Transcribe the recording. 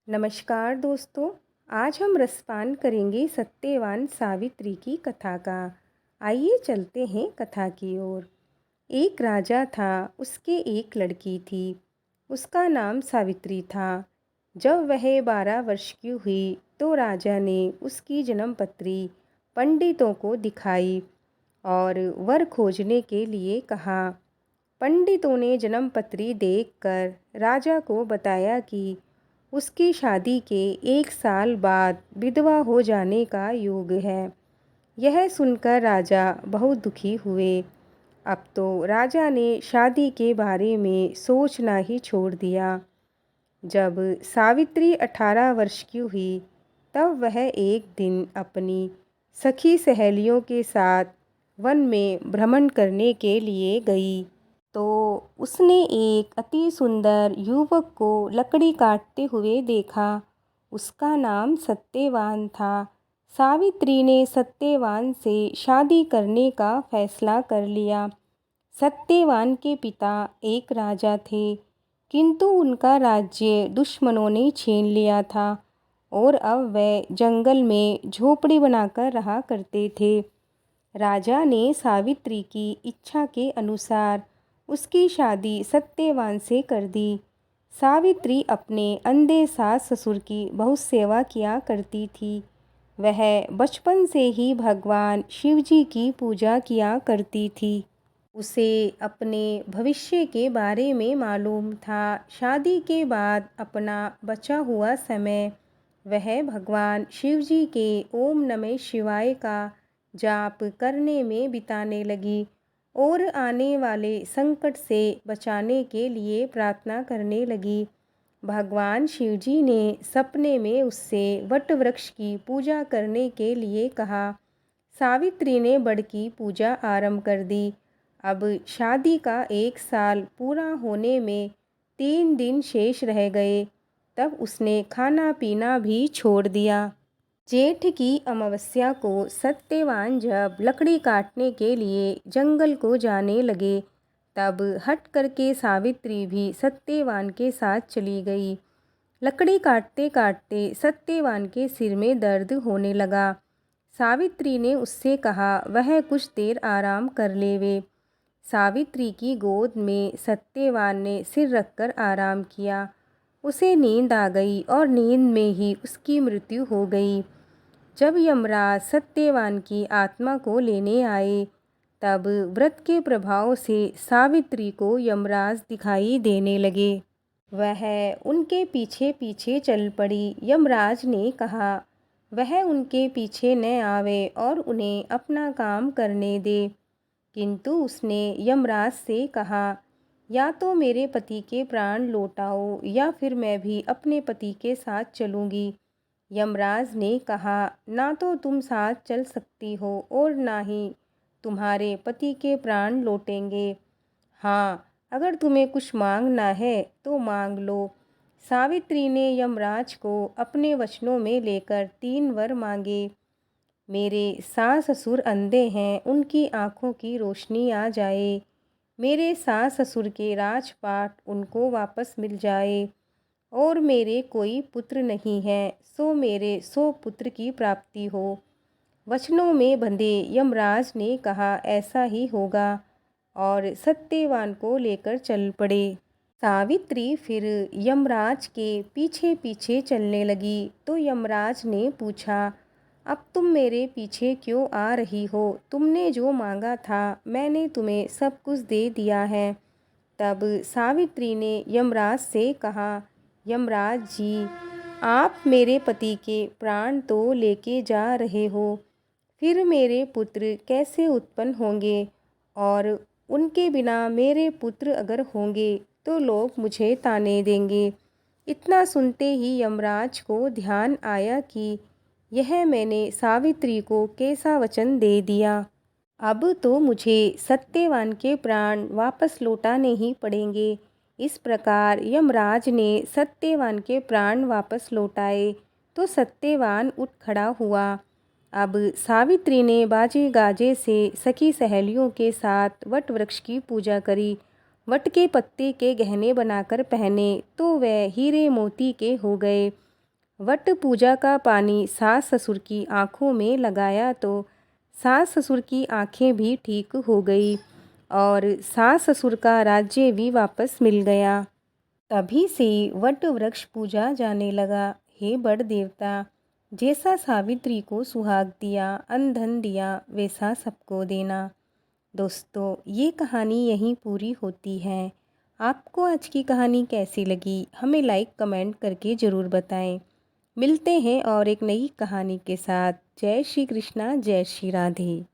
नमस्कार दोस्तों। आज हम रसपान करेंगे सत्यवान सावित्री की कथा का। आइए चलते हैं कथा की ओर। एक राजा था, उसके एक लड़की थी। उसका नाम सावित्री था। जब वह 12 वर्ष की हुई तो राजा ने उसकी जन्मपत्री पंडितों को दिखाई और वर खोजने के लिए कहा। पंडितों ने जन्मपत्री देखकर राजा को बताया कि उसकी शादी के 1 साल बाद विधवा हो जाने का योग है। यह सुनकर राजा बहुत दुखी हुए। अब तो राजा ने शादी के बारे में सोचना ही छोड़ दिया। जब सावित्री 18 वर्ष की हुई तब वह एक दिन अपनी सखी सहेलियों के साथ वन में भ्रमण करने के लिए गई। तो उसने एक अति सुंदर युवक को लकड़ी काटते हुए देखा। उसका नाम सत्यवान था। सावित्री ने सत्यवान से शादी करने का फैसला कर लिया। सत्यवान के पिता एक राजा थे, किंतु उनका राज्य दुश्मनों ने छीन लिया था और अब वे जंगल में झोपड़ी बनाकर रहा करते थे। राजा ने सावित्री की इच्छा के अनुसार उसकी शादी सत्यवान से कर दी। सावित्री अपने अंधे सास ससुर की बहुत सेवा किया करती थी। वह बचपन से ही भगवान शिवजी की पूजा किया करती थी। उसे अपने भविष्य के बारे में मालूम था। शादी के बाद अपना बचा हुआ समय वह भगवान शिवजी के ओम नमः शिवाय का जाप करने में बिताने लगी और आने वाले संकट से बचाने के लिए प्रार्थना करने लगी। भगवान शिवजी ने सपने में उससे वट वृक्ष की पूजा करने के लिए कहा। सावित्री ने बड़ की पूजा आरंभ कर दी। अब शादी का 1 साल पूरा होने में 3 दिन शेष रह गए। तब उसने खाना पीना भी छोड़ दिया। जेठ की अमावस्या को सत्यवान जब लकड़ी काटने के लिए जंगल को जाने लगे तब हट करके सावित्री भी सत्यवान के साथ चली गई। लकड़ी काटते काटते सत्यवान के सिर में दर्द होने लगा। सावित्री ने उससे कहा वह कुछ देर आराम कर लेवे। सावित्री की गोद में सत्यवान ने सिर रखकर आराम किया। उसे नींद आ गई और नींद में ही उसकी मृत्यु हो गई। जब यमराज सत्यवान की आत्मा को लेने आए तब व्रत के प्रभाव से सावित्री को यमराज दिखाई देने लगे। वह उनके पीछे पीछे चल पड़ी। यमराज ने कहा वह उनके पीछे न आवे और उन्हें अपना काम करने दे। किंतु उसने यमराज से कहा या तो मेरे पति के प्राण लौटाओ या फिर मैं भी अपने पति के साथ चलूँगी। यमराज ने कहा ना तो तुम साथ चल सकती हो और ना ही तुम्हारे पति के प्राण लौटेंगे। हाँ, अगर तुम्हें कुछ मांगना है तो मांग लो। सावित्री ने यमराज को अपने वचनों में लेकर 3 वर मांगे। मेरे सास ससुर अंधे हैं, उनकी आँखों की रोशनी आ जाए। मेरे सास ससुर के राजपाट उनको वापस मिल जाए और मेरे कोई पुत्र नहीं है, सो मेरे 100 पुत्र की प्राप्ति हो। वचनों में बंधे यमराज ने कहा ऐसा ही होगा और सत्यवान को लेकर चल पड़े। सावित्री फिर यमराज के पीछे पीछे चलने लगी तो यमराज ने पूछा अब तुम मेरे पीछे क्यों आ रही हो? तुमने जो मांगा था मैंने तुम्हें सब कुछ दे दिया है। तब सावित्री ने यमराज से कहा यमराज जी, आप मेरे पति के प्राण तो लेके जा रहे हो, फिर मेरे पुत्र कैसे उत्पन्न होंगे और उनके बिना मेरे पुत्र अगर होंगे तो लोग मुझे ताने देंगे। इतना सुनते ही यमराज को ध्यान आया कि यह मैंने सावित्री को कैसा वचन दे दिया। अब तो मुझे सत्यवान के प्राण वापस लौटाने ही पड़ेंगे। इस प्रकार यमराज ने सत्यवान के प्राण वापस लौटाए तो सत्यवान उठ खड़ा हुआ। अब सावित्री ने बाजे गाजे से सखी सहेलियों के साथ वट वृक्ष की पूजा करी। वट के पत्ते के गहने बनाकर पहने तो वह हीरे मोती के हो गए। वट पूजा का पानी सास ससुर की आंखों में लगाया तो सास ससुर की आंखें भी ठीक हो गई और सास ससुर का राज्य भी वापस मिल गया। तभी से वट वृक्ष पूजा जाने लगा। हे बड़ देवता, जैसा सावित्री को सुहाग दिया, अन्न धन दिया, वैसा सबको देना। दोस्तों, ये कहानी यहीं पूरी होती है। आपको आज की कहानी कैसी लगी हमें लाइक कमेंट करके ज़रूर बताएं। मिलते हैं और एक नई कहानी के साथ। जय श्री कृष्णा, जय श्री राधे।